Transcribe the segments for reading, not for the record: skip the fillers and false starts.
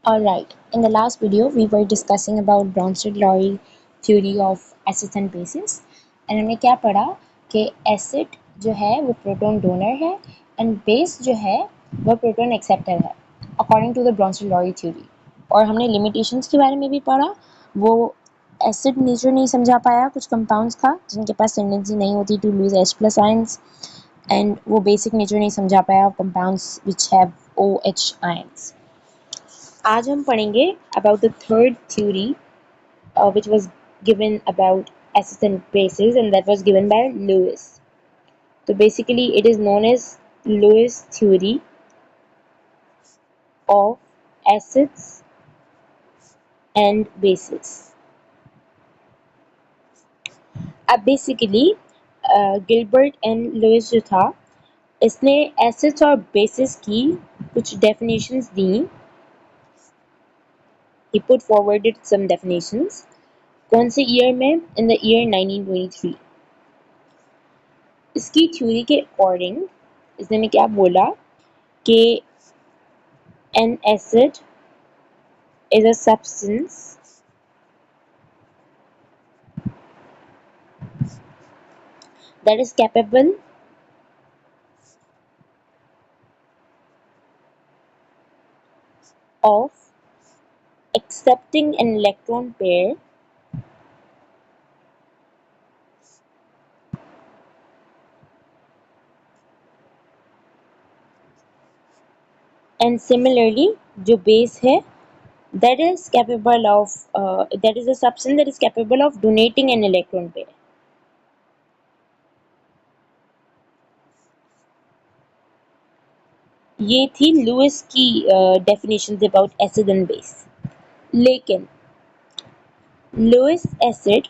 Alright, in the last video we were discussing about Bronsted-Lowry theory of acids and bases and हमने क्या पढ़ा कि acid जो है वो प्रोटॉन डोनर है एंड बेस जो है वो प्रोटॉन एक्सेप्टर है according to the Bronsted Lowry theory. और हमने लिमिटेशंस के बारे में भी पढ़ा। वो एसिड नेचर नहीं समझा पाया कुछ कंपाउंड्स का जिनके पास टेंडेंसी नहीं होती to lose H plus ions, and वो बेसिक नेचर नहीं समझा पाया compounds which have OH ions. आज हम पढ़ेंगे about the third theory which was given about acids and bases, and that was given by Lewis. So basically it is known as Lewis theory of acids and bases. अब basically Gilbert and Louis जो था इसने acids और basis की कुछ definitions the. he put forwarded some definitions। कौन से year में? In the year 1923। इसकी थ्योरी के अकॉर्डिंग इसने में क्या बोला कि an acid is a substance that is capable of accepting an electron pair and similarly जो base है that is capable of that is a substance that is capable of donating an electron pair। ये थी Louis की definitions about acid and base. लेकिन Lewis acid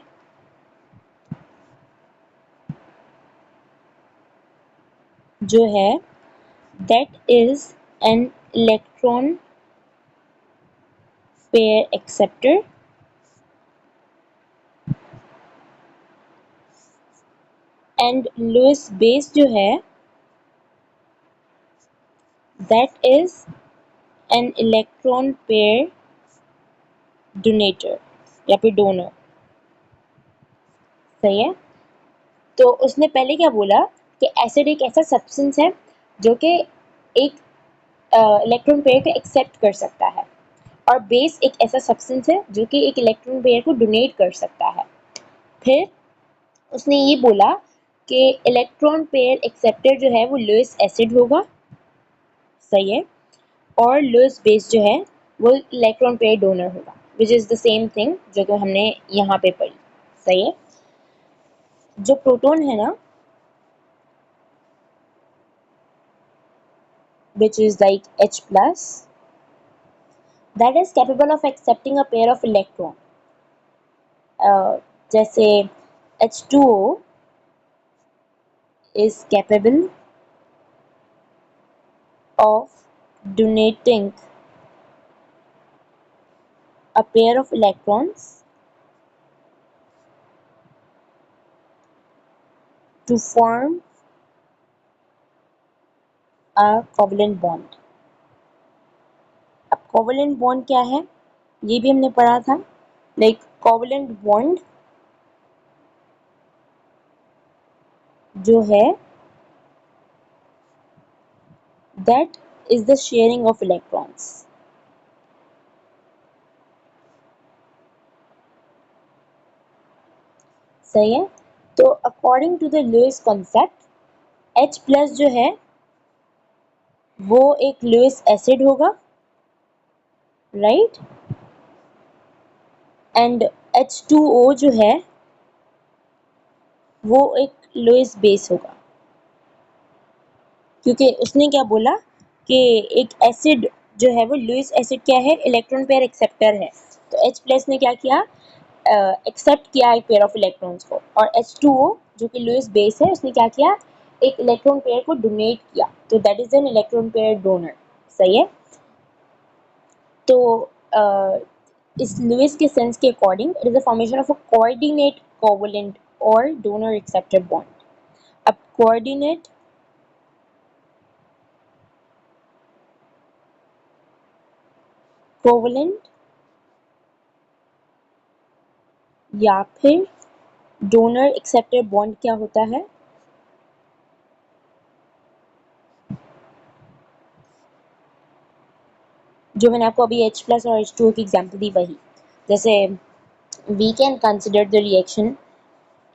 जो है that is an electron pair acceptor and Lewis base जो है that is an electron pair donator या फिर donor। सही है। तो उसने पहले क्या बोला कि एसिड एक ऐसा सब्सटेंस है जो कि एक इलेक्ट्रॉन पेयर को एक्सेप्ट कर सकता है और बेस एक ऐसा सब्सटेंस है जो कि एक इलेक्ट्रॉन पेयर को डोनेट कर सकता है। फिर उसने ये बोला कि इलेक्ट्रॉन पेयर एक्सेप्टर जो है वो लुइस एसिड होगा। सही है। और लुइस बेस जो है वो इलेक्ट्रॉन पेयर डोनर होगा which is the same thing जो कि हमने यहाँ पे पढ़ी। सही है। जो प्रोटॉन है ना which is like H plus that is capable of accepting a pair of electron। जैसे H2O is capable of donating a pair of electrons to form a covalent bond। अब covalent bond क्या है ये भी हमने पढ़ा था। like covalent bond जो है that is the sharing of electrons। सही है। तो according to the Lewis concept H plus जो है वो एक लुइस एसिड होगा राइट एंड H2O जो है वो एक लुइस बेस होगा क्योंकि उसने क्या बोला कि एक एसिड जो है वो लुइस एसिड क्या है इलेक्ट्रॉन पेयर एक्सेप्टर है। तो H प्लस ने क्या किया एक्सेप्ट किया एक पेयर ऑफ इलेक्ट्रॉन्स को और H2O जो कि लुइस बेस है उसने क्या किया एक इलेक्ट्रॉन पेयर को डोनेट किया तो that is an electron pair donor. सही है। तो इस लुइस के सेंस के according it is the formation of a coordinate covalent और डोनर एक्सेप्टर बॉन्ड। अब कोऑर्डिनेट कोवलेंट या फिर डोनर एक्सेप्टर बॉन्ड क्या होता है? जो मैंने आपको अभी H प्लस और H2O की एग्जाम्पल दी वही। जैसे we can consider the reaction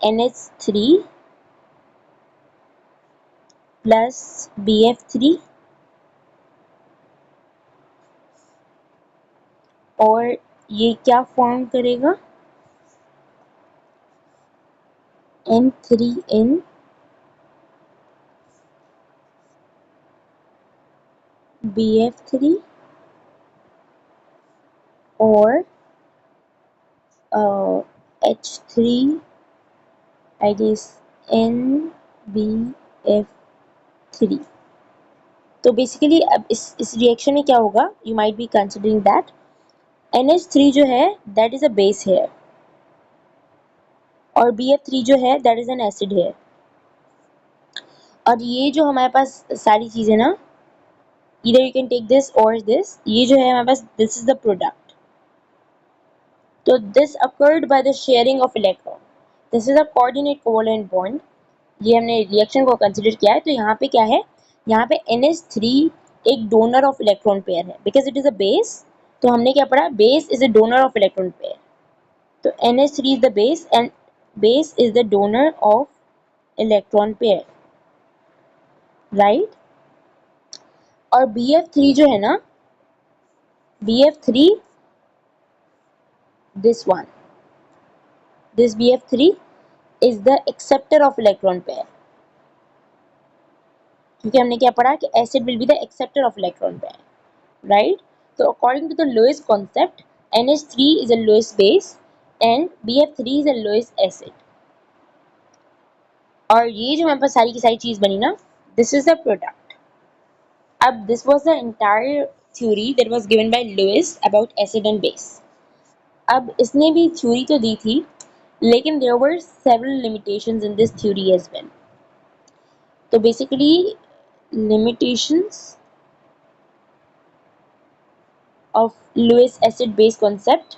NH3 plus BF3 और ये क्या फॉर्म करेगा? N3N BF3 और H3 I guess NBF3। तो बेसिकली अब इस रिएक्शन में क्या होगा? You might be considering that NH3 जो है that is a base here और BF3 जो है that is an acid here. और ये जो हमारे पास सारी चीजें ना, either you can take this or this, ये जो है हमारे पास this is the product। तो this occurred by the sharing of electron, this is a coordinate covalent bond। ये हमने रिएक्शन को कंसिडर किया है। तो यहाँ पे क्या है? यहाँ पे NH3 एक डोनर ऑफ इलेक्ट्रॉन पेयर है because it is a base. तो हमने क्या पढ़ा? Base is a donor of electron pair. तो NH3 is the base and base is the donor of electron pair, right? और BF3 जो है ना, BF3 this one, this BF3 is the acceptor of electron pair। क्योंकि हमने क्या पढ़ा कि acid will be the acceptor of electron pair, right? So according to the Lewis concept, NH3 is a Lewis base and BF3 is a Lewis acid। और ये जो हमारे पास सारी की सारी चीज बनी ना, this is the product। अब this was the entire theory that was given by Lewis about acid and base। अब इसने भी थ्योरी तो दी थी लेकिन there were several limitations in this theory as well। तो basically limitations of Lewis acid base concept।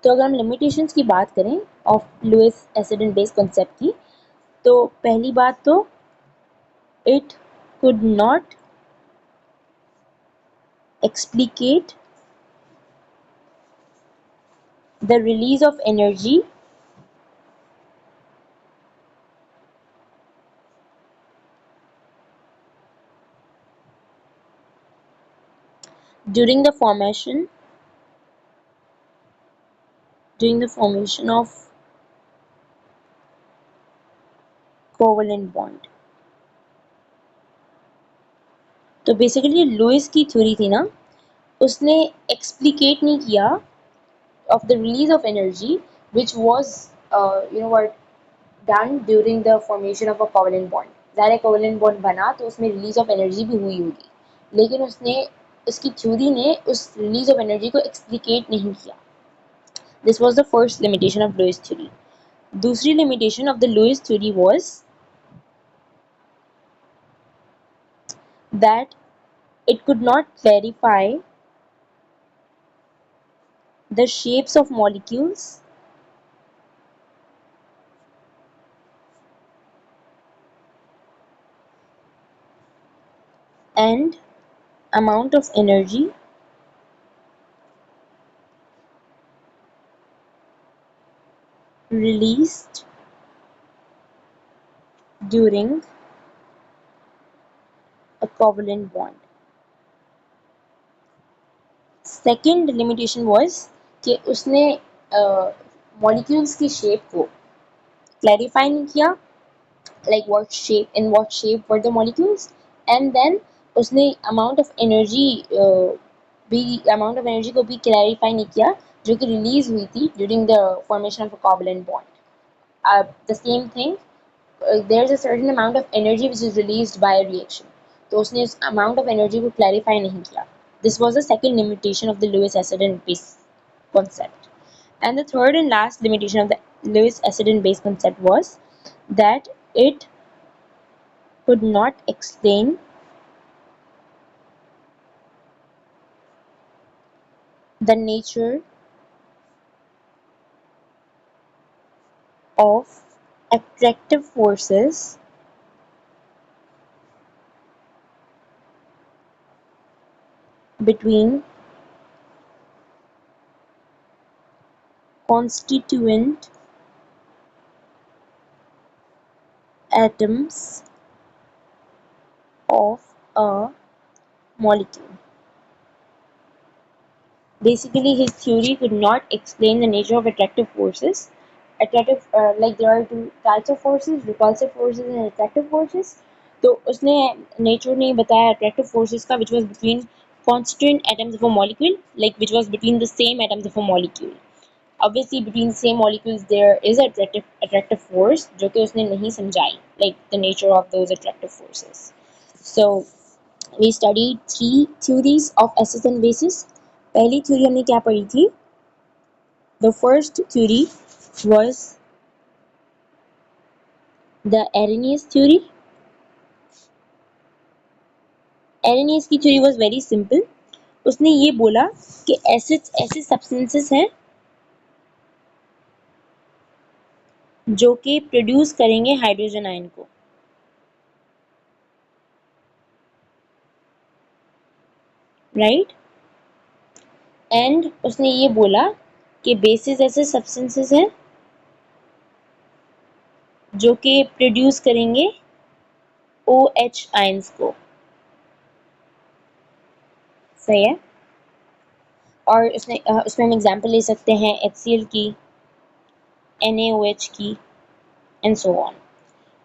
तो अगर हम limitations की बात करें of Lewis acid and base concept की, तो पहली बात तो it could not explicate the release of energy during the formation of covalent bond। तो बेसिकली लुइस की थ्योरी थी ना, उसने एक्सप्लिकेट नहीं किया of the release of energy which was what done during the formation of a covalent bond। ज़ाहिर है covalent bond बना तो उसमें release of energy भी हुई होगी, लेकिन उसने उसकी थ्योरी ने उस release of energy को एक्सप्लिकेट नहीं किया। This was the first limitation of Lewis theory। दूसरी limitation of the Lewis theory was that it could not clarify the shapes of molecules and amount of energy released during a covalent bond। Second limitation was कि उसने molecules की shape को clarify नहीं किया, like what shape, in what shape were the molecules, and then उसने amount of energy को भी clarify नहीं किया जो कि रिलीज हुई थी during the formation of a covalent bond. The same thing, there is a certain amount of energy which is released by a reaction। तो उसने उस amount of energy को clarify नहीं किया। This was the second limitation of the Lewis acid and base concept। And the third and last limitation of the Lewis acid and base concept was that it could not explain the nature of attractive forces between constituent atoms of a molecule. Basically, his theory could not explain the nature of attractive forces. Like there are two types of forces, repulsive forces and attractive forces. तो उसने nature नहीं बताया attractive forces का, which was between constituent atoms of a molecule, like which was between the same atoms of a molecule. Obviously, between the same molecules there is attractive force, जो कि उसने नहीं समझाई, like the nature of those attractive forces. So we studied three theories of acids and bases. पहली theory हमने क्या पढ़ी थी? The first theory was the Arrhenius theory. Arrhenius की theory was very simple. उसने ये बोला कि एसिड्स ऐसे सब्सटेंसेस हैं जो कि प्रोड्यूस करेंगे हाइड्रोजन आयन को, राइट? एंड उसने ये बोला कि बेसिस ऐसे सब्सटेंसेस हैं जो कि प्रोड्यूस करेंगे OH आयंस को, सही है? और उसमें हम एग्जांपल ले सकते हैं HCl की, NaOH की, एंड सो ऑन.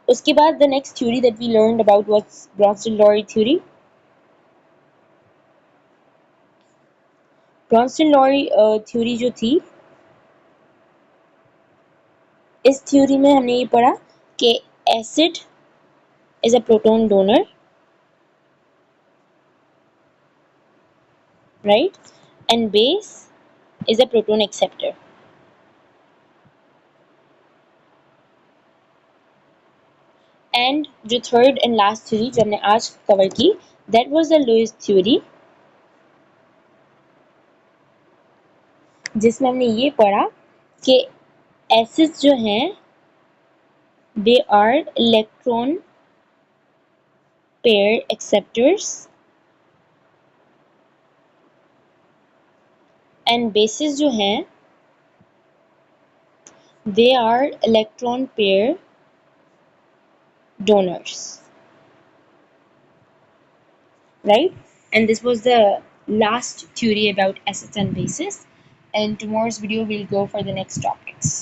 उसके बाद the next theory that we learned about was Bronsted Lowry theory. Bronsted Lowry theory जो थी, इस थ्योरी में हमने ये पढ़ा कि acid is a proton donor, right, and base is a proton acceptor. And जो थर्ड एंड लास्ट थ्योरी जो हमने आज कवर की, that was the Lewis theory, जिसमें हमने ये पढ़ा कि एसिड्स जो हैं they are electron pair acceptors and bases जो हैं they are electron pair donors, right? And this was the last theory about acids and bases. And tomorrow's video we'll go for the next topics.